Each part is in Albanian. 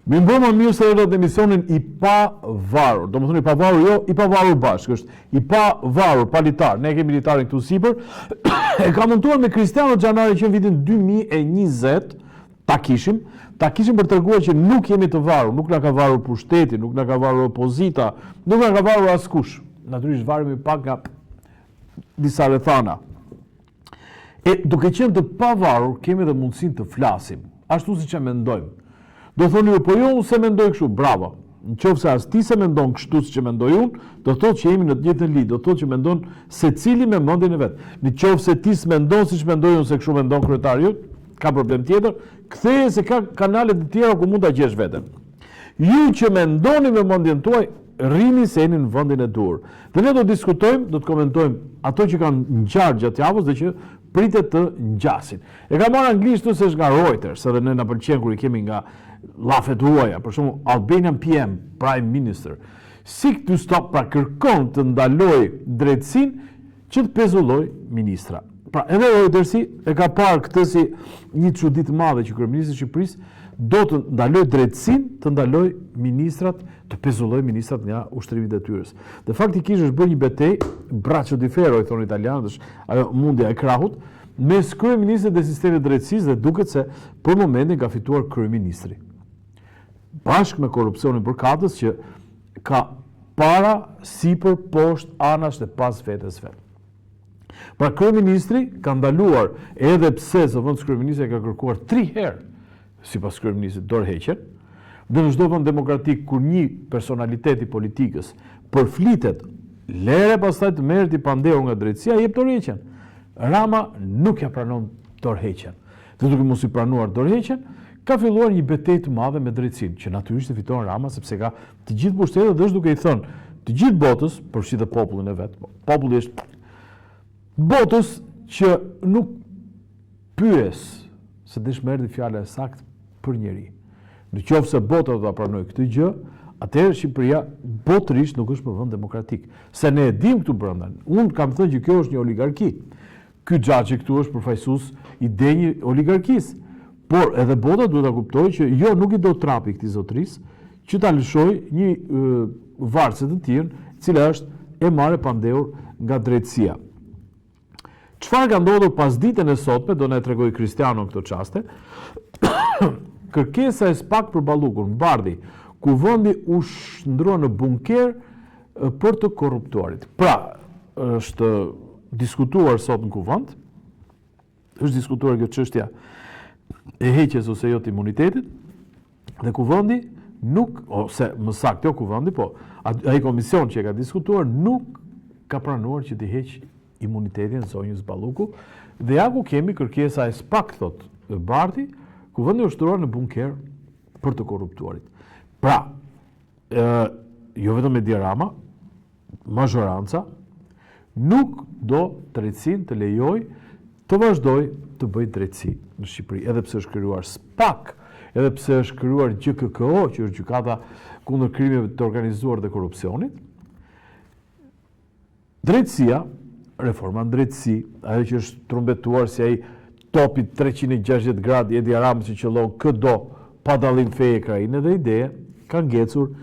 Mi mbrëma mirë se erdhët emisionin I pavarur. Do më thënë I pavarur jo, I pavarur bashkë. Është I pavarur, palitar. Ne kemi militarin këtu sipër. E ka montuar me Cristiano Xhanari që në vitin 2020 ta kishim për treguar që nuk jemi të varur, nuk na ka varur pushteti, nuk na ka varur opozita, nuk na ka varur askush. Natyrisht varemi pak nga disa rrethana. E duke qenë të pavarur, kemi edhe mundësinë të flasim, ashtu siç e mendojmë. Do thoni ju, po jo unë se mendoj kështu, bravo. Në qoftë se as ti se mendon kështu siç e mendoj unë, do thotë që jemi në të njëjtën lidhje, do thotë që mendon secili me mendjen e vet. Në qoftë se ti s'mendon siç mendoj unë se kështu mendon kryetari yt, ka problem tjetër, ktheje se ka kanale të tjera ku mund ta gjesh veten. Ju që mendoni me mendjen tuaj, rrini se jeni në vendin e dur. Dhe ne do të diskutojmë, do të komentojmë ato që kanë ngjarë gjatë javës dhe që pritet të ngjasin. E kam marrë anglisht se është nga Reuters, edhe ne na pëlqen kur I kemi nga llafet huaja, për shembull Albanian PM, Prime Minister, seek to stop, pra kërkon të ndaloj drejtësinë që të pezulloj ministra. Pra edhe Reutersi e ka parë këtë si një çudi të madhe që kryeministri I Shqipërisë do të ndaloj drejtësinë, të ndaloj ministrat, të pezulloj ministrat nga ushtrimi I detyrës. Dhe faktikisht është bërë një betejë, braccio di ferro I thonë italianët, është ajo mundja e krahut, mes kryeministrit dhe sistemit drejtësisë dhe duket se për momentin ka fituar kryeministri. Bashkë me korrupsionin përkatës që ka para, sipër, poshtë, anash dhe pas vetes vet. Pra kryeministri ka ndaluar edhe pse zëvendës kryeministri ka kërkuar 3 herë sipas kryeministrit dorëheqjen, dhe në çdo vend demokratik kur një personalitet I politikës përflitet, lere pastaj të merret I pandehur nga drejtësia, jep dorëheqjen. Rama nuk ja pranon dorëheqjen. Dhe duke mos I pranuar dorëheqjen, ka filluar një betejë të madhe me drejtësinë, që natyrisht e fiton Rama sepse ka të gjithë pushtetet dhe është duke I thënë të gjithë botës, përfshi dhe popullin e vet. Populli është botës që nuk pyes se dëshmërdi fjala e saktë për njeri. Në qoftë se bota do ta pranojë këtë gjë, atëherë Shqipëria botërisht nuk është më vend demokratik. Se ne e dim këtu brenda. Unë kam thënë që kjo është një oligarki. Ky xhaxhi këtu është përfaqësues I denjë oligarkisë. Por edhe bota duhet ta kuptojë që jo nuk I do trapi këtij zotërisë, që ta lëshojë një varëse të tillë, e cila është e marrë pandehur nga drejtësia. Çfarë ka ndodhur pas ditën e sotme, do na tregoj Cristiano në këtë çaste. Kërkesa e SPAK për Ballukun, Bardhi, ku vendi u shndrua në bunker për të korruptuarit. Pra, është diskutuar sot në kuvend, është diskutuar kjo çështja e heqjes ose jo të imunitetit, dhe kuvendi nuk, ose më saktë jo kuvendi, po ai komision që e ka diskutuar nuk ka pranuar që të heq imunitetin zonjës Balluku, dhe ja ku kemi kërkesa e SPAK, thot Bardhi, kuvendi u shtruar në bunker për të korruptuarit. Pra, jo vetëm Edi Rama, mazhoranca nuk do drejtësinë të lejoj të vazhdoj të bëj drejtësi në Shqipëri, edhe pse është krijuar SPAK, edhe pse është krijuar GKKO, që është gjykata kundër krimeve të organizuar dhe korrupsionit. Drejtësia, reforma në drejtësi, ajo që është trumbetuar si ai topi 360 gradë Edi Rama që qëllon këdo pa dallim feje krajinë dhe ideja, ka ngecur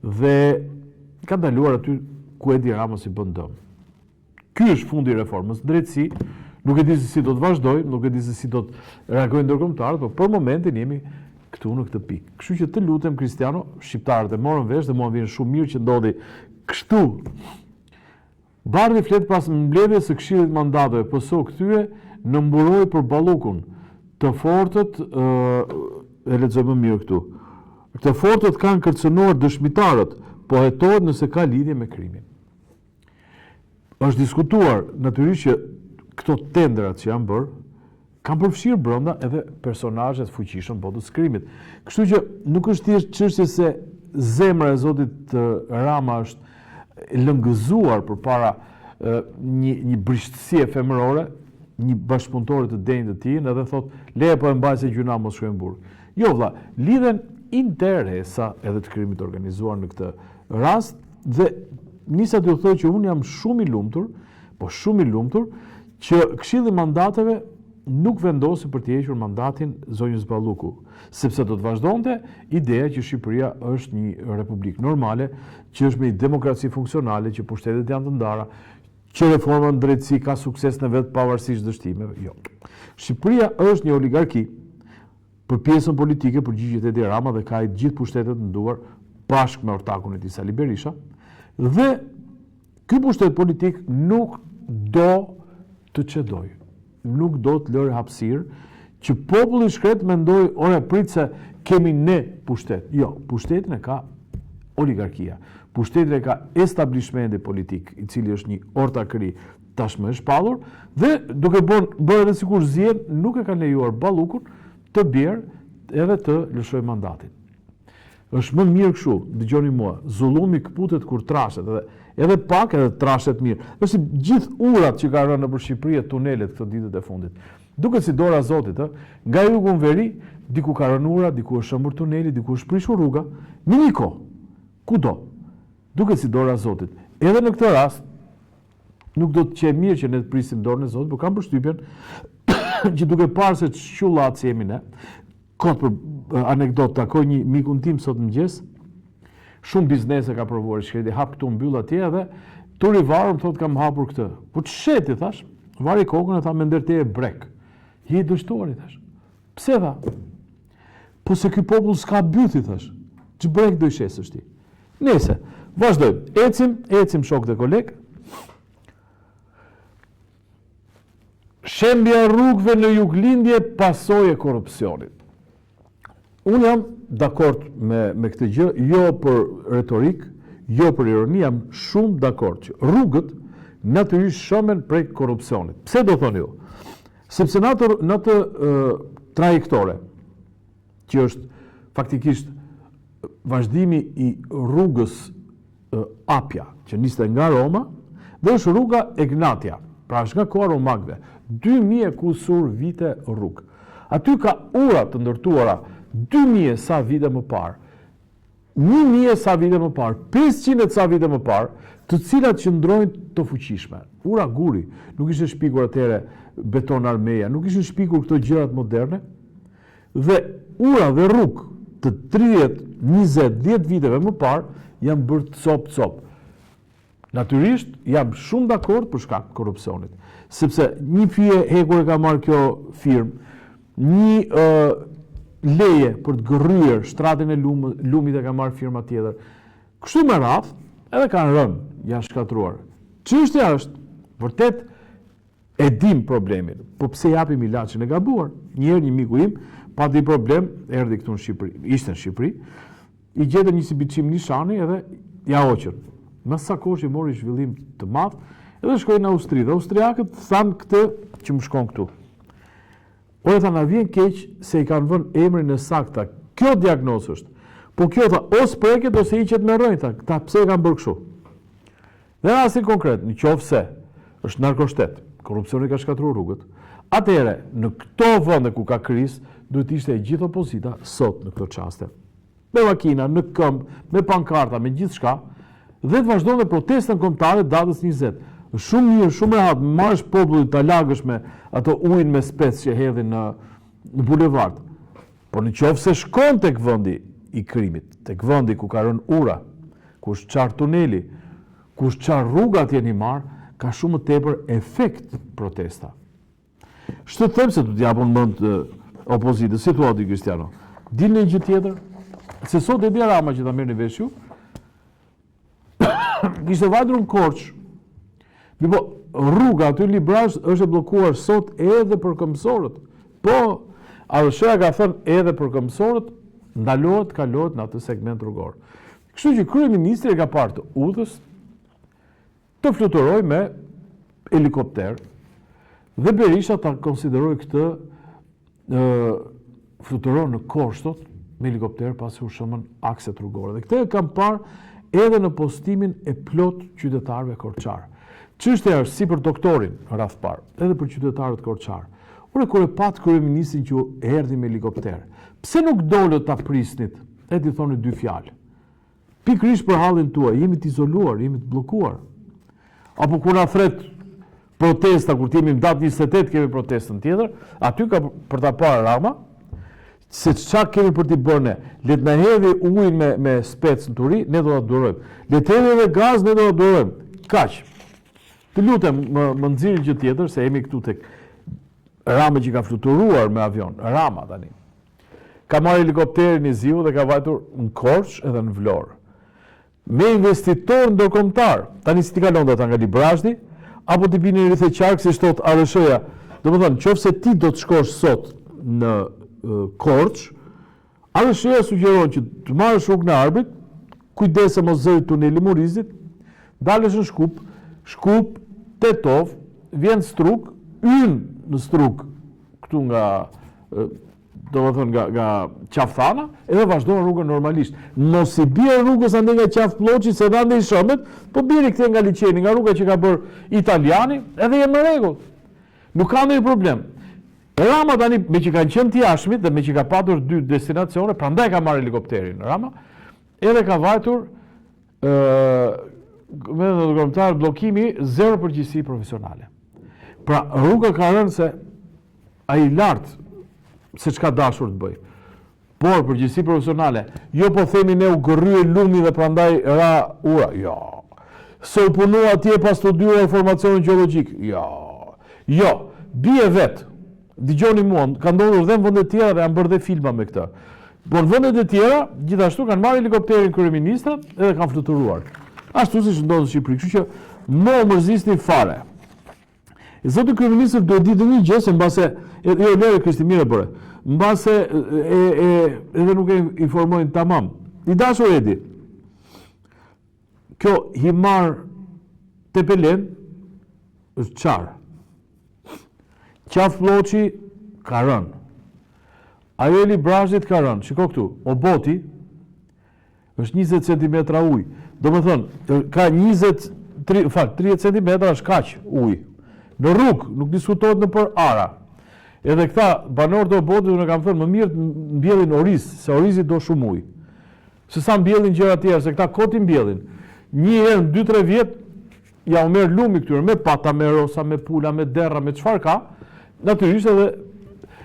dhe ka ndaluar aty ku Edi Rama si bën dëm. Ky është fundi I reformës në drejtësi. Nuk e di se si do të vazhdojmë, nuk e di se si do të reagojnë ndërkombëtarët, por për momentin jemi këtu në këtë pikë. Kështu që të lutem Cristiano, shqiptarët e morën vesh dhe mua vjen shumë mirë që ndodhi kështu. Bardhi flet pas mbledhjes së Këshillit të Mandateve, PSO kthye në mburoj për Ballukun. Të fortët e lexoj më mirë këtu. Të fortët kanë kërcënuar dëshmitarët, po hetohet nëse ka lidhje me krimin. Është diskutuar natyrisht që këto tendrat që janë bërë kanë përfshirë brenda edhe personazhe të fuqishëm botës së krimit. Kështu që nuk është thjesht çështje se zemra e zotit Rama është lëngëzuar përpara një brishtësie femërore, një bashkëpunëtore të denjë të tij, edhe thotë leje po e mbaj se gjuna mos shkojnë në burg. Jo vëlla, lidhen interesa edhe të krimit organizuar në këtë rast dhe nisa të thotë që unë jam shumë I lumtur, po shumë I lumtur që Këshilli I Mandateve nuk vendosi për të hequr mandatin zonjës Balluku, sepse do të vazhdonte ideja që Shqipëria është një republikë normale, që është me një demokraci funksionale, që pushtetet janë të ndara, që reforma në drejtësi ka sukses në vetë pavarësisht dështimeve. Jo. Shqipëria është një oligarki për pjesën politike, për përgjigjet Edi Rama dhe ka i gjithë pushtetet në duar bashkë me ortakun e tij Sali Berisha, dhe ky pushtet politik nuk do të çedoj, nuk do të lërë hapësirë që populli shkret mendoj, ore prit se kemi ne pushtet. Jo, pushtetin e ka oligarkia. Pushtetin e ka establishmenti politik, i cili është një ortakëri tashmë e shpallur, dhe duke bërë edhe sikur zjen, nuk e kanë lejuar Ballukun të bjerë edhe të lëshoj mandatin. Është më mirë kështu, dëgjoni mua, zullumi këputet kur trashet, edhe pak edhe trashet mirë. Është gjithë urat që ka rënë nëpër Shqipëri e tunelet këto ditët e fundit. Duket si dora e Zotit, nga jugu në veri, diku ka rënë ura, diku është shëmbur tuneli, diku është prishur rruga, në një kohë, kudo. Duket si dora e Zotit. Edhe në këtë rast, nuk do të qenë mirë që ne të prisim dorën e Zotit, por kam përshtypjen që duke parë se çullat si jemi ne, kot për anekdotë, takoj një mikun tim sot mëngjes, shumë biznese ka provuar shkreti, hap këtu mbyll atje edhe turi varur më thotë kam hapur këtë. Po ç'sheti thash? Vari kokën e tha me ndërte e brek. Je i dështuar i thash. Pse tha? Po se ky popull s'ka byti thash. Ç'brek do i shesësh ti? Nëse, vazhdojmë. Ecim shokët e koleg. Shembja rrugëve në juglindje pasojë e korrupsionit. Unë jam dakord me këtë gjë, jo për retorik, jo për ironi, jam shumë dakord që rrugët natyrisht shomen prej korrupsionit. Pse do thoni ju? Sepse në atë trajektore, që është faktikisht vazhdimi i rrugës Apja, që niste nga Roma, dhe është rruga Egnatia, pra është nga koha romakëve, 2000 kusur vite rrugë. Aty ka ura të ndërtuara 2000 sa vite më parë, 1000 sa vite më parë, 500 sa vite më parë, të cilat qëndrojnë të fuqishme. Ura guri, nuk ishte shpikur atëre beton armeja, nuk ishte shpikur këto gjërat moderne, dhe ura dhe rrugë të 30, 20, 10 viteve më parë, janë bërë cop. Natyrisht, jam shumë dakord për shkak të korrupsionit, sepse një fije hekur e ka marrë kjo firmë, një leje për të gërryer shtratin e lumit e ka marrë firma tjetër. Kështu me radhë, edhe kanë rënë, janë shkatruar. Çështja është, vërtet e dim problemin, po pse japim ilaçin e gabuar? Një miku im pati problem, erdhi këtu në Shqipëri, ishte në Shqipëri, i gjetën një si biçim nishani edhe ja hoqën. Më sa kohë mori zhvillim të madh, edhe shkoi në Austri. Dhe austriakët thanë këtë që më shkon këtu. Ore tha, na vjen keq se i kanë vënë emrin e saktë. Kjo diagnozë është. Po kjo tha, ose preket ose hiqet me rrënjë, tha, këta pse e kanë bërë kështu. Dhe në rastin konkret, në qoftë se është narkoshtet, korrupsioni ka shkatruar rrugët, atëherë në këto vende ku ka krizë, duhet ishte e gjithë opozita sot në këto çaste. Me makina, në këmbë, me pankarta, me gjithçka, dhe të vazhdojnë protestën kombëtare datës 20. Shumë mirë, shumë rehat, marrësh popullit ta lagësh me ato ujin me spec që hedhin në bulevard. Por në qoftë se shkon tek vendi i krimit, tek vendi ku ka rënë ura, ku është çar tuneli, ku është çar rruga atje një marr, ka shumë më tepër efekt protesta. Shtë të them se du t'japon mend opozitës, si thua ti Kristiano? Dilni një gjë tjetër? Se sot Edi Rama që ta merrni vesh ju, kishte vajtur në Korçë. Po rruga aty Librazh është e bllokuar sot edhe për këmbësorët. Po, AVSH-ja ka thënë edhe për këmbësorët ndalohet, kalohet në atë segment rrugor. Kështu që kryeministri ka parë të udhës të fluturoj me helikopter dhe Berisha ta konsideroi këtë fluturon në Korçë me helikopter pasi u shëmën akset rrugore. Dhe këtë e kam parë edhe në postimin e plot qytetarëve korçar. Çështja është si për doktorin rreth parë, edhe për qytetarët korçar. Ore kur e pat kryeministrin që erdhi me helikopter, pse nuk dolët ta prisnit? E ti thoni dy fjalë. Pikërisht për hallin tuaj, jemi të izoluar, jemi të bllokuar. Apo kur na thret protesta, kur t'jemi në datë 28 kemi protestën tjetër, aty ka për ta parë Rama, se çka kemi për t'i bërë ne. Le të na hedhë ujin me spec në turi, ne do ta durojmë. Le të hedhë edhe gaz, ne do ta durojmë. Kaq. Të lutem, më nxirr gjë tjetër se jemi këtu tek Rama që ka fluturuar me avion. Rama tani. Ka marrë helikopterin i Ziu dhe ka vajtur në Korçë edhe në Vlorë. Me investitor ndërkombëtar. Tani si ti kalon do ta nga Librazhdi apo ti bini rreth e qark si thot ARSH-ja. Domethënë, nëse ti do të shkosh sot në Korçë, ARSH-ja sugjeron që të marrësh rrugën e Arbrit, kujdese mos zëri tuneli Murizit, dalësh në Shkup, Tetov, vjen Struk, në Struk këtu nga nga Qafthana, edhe vazhdon rrugën normalisht. Mos i bie rrugës ande nga Qaf Ploçi, se ande i Shëmbët, po bini këthe nga liçeni, nga rruga që ka bërë Italiani, edhe je në rregull. Nuk ka ndonjë problem. Rama tani me që kanë qenë të jashtëmit dhe me që ka patur 2 destinacione, prandaj ka marrë helikopterin Rama, edhe ka vajtur me ndërkombëtar bllokimi 0 përgjegjësi profesionale. Pra rruga ka rënë se ai lart se çka dashur të bëj. Por përgjegjësi profesionale, jo po themi ne u gërrye lumi dhe prandaj ra ura. Jo. Se u punua atje pas studiuar informacionin gjeologjik. Jo. Jo, bie vet. Dëgjoni mua, ka ndodhur dhe në vende të tjera dhe janë bërë dhe filma me këtë. Por në vendet e tjera, gjithashtu kanë marrë helikopterin kryeministrat edhe kanë fluturuar. Ashtu siç ndodh në Shqipëri, kështu që më mërzisni fare. Zoti kryeministër duhet ditë një gjë se mbase jo lere Kristi mirë bëre. Mbase edhe nuk e informojnë tamam. I dashur Edi. Kjo Himar Tepelen është qarë. Qaf Ploçi ka rënë. Ajo e Librazhit ka rënë. Shiko këtu, Oboti është 20 cm ujë. Domethënë, ka 30 cm është kaq ujë. Në rrugë, nuk diskutohet në për ara. Edhe këta banorët e Obotit unë kam thënë më mirë të mbjellin oriz, se orizi do shumë ujë. Se sa mbjellin gjëra tjera, se këta koti mbjellin. Një herë në 2-3 vjet ja u merr lumi këtyre me pata, me rosa, me pula, me derra, me çfarë ka. Natyrisht edhe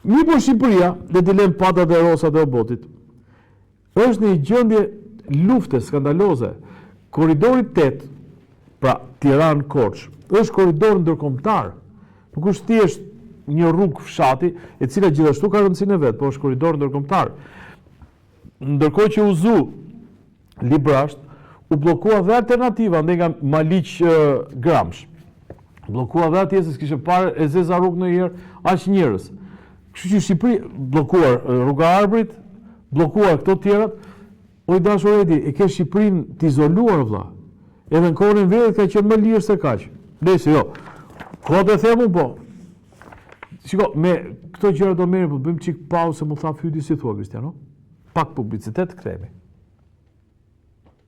mi për Shqipëria dhe të lëmë patat e rosat e Obotit. Është një gjendje lufte skandaloze. Korridori 8, pra Tiranë-Korçë, është korridor ndërkombëtar. Nuk është thjesht një rrugë fshati, e cila gjithashtu ka rëndësinë e vet, por është korridor ndërkombëtar. Ndërkohë që u zu Librazhd, u bllokua dhe alternativa ndaj nga Maliq-Gramsh. Bllokua dhe atje se s'kishte parë e zeza rrugë ndonjëherë aq njerëz. Kështu që Shqipëri bllokuar rruga e Arbrit, bllokuar këto të tjerat. O i dashur Edi, e ke Shqipërinë të izoluar vëlla. Edhe në kohën e Verit ka qenë më lirë se kaq. Nëse jo. Kohë të them po. Shiko, me këto gjëra do merrem, po bëjmë çik pauzë, më tha Fyti si thua Kristiano. Pak publicitet kthehemi.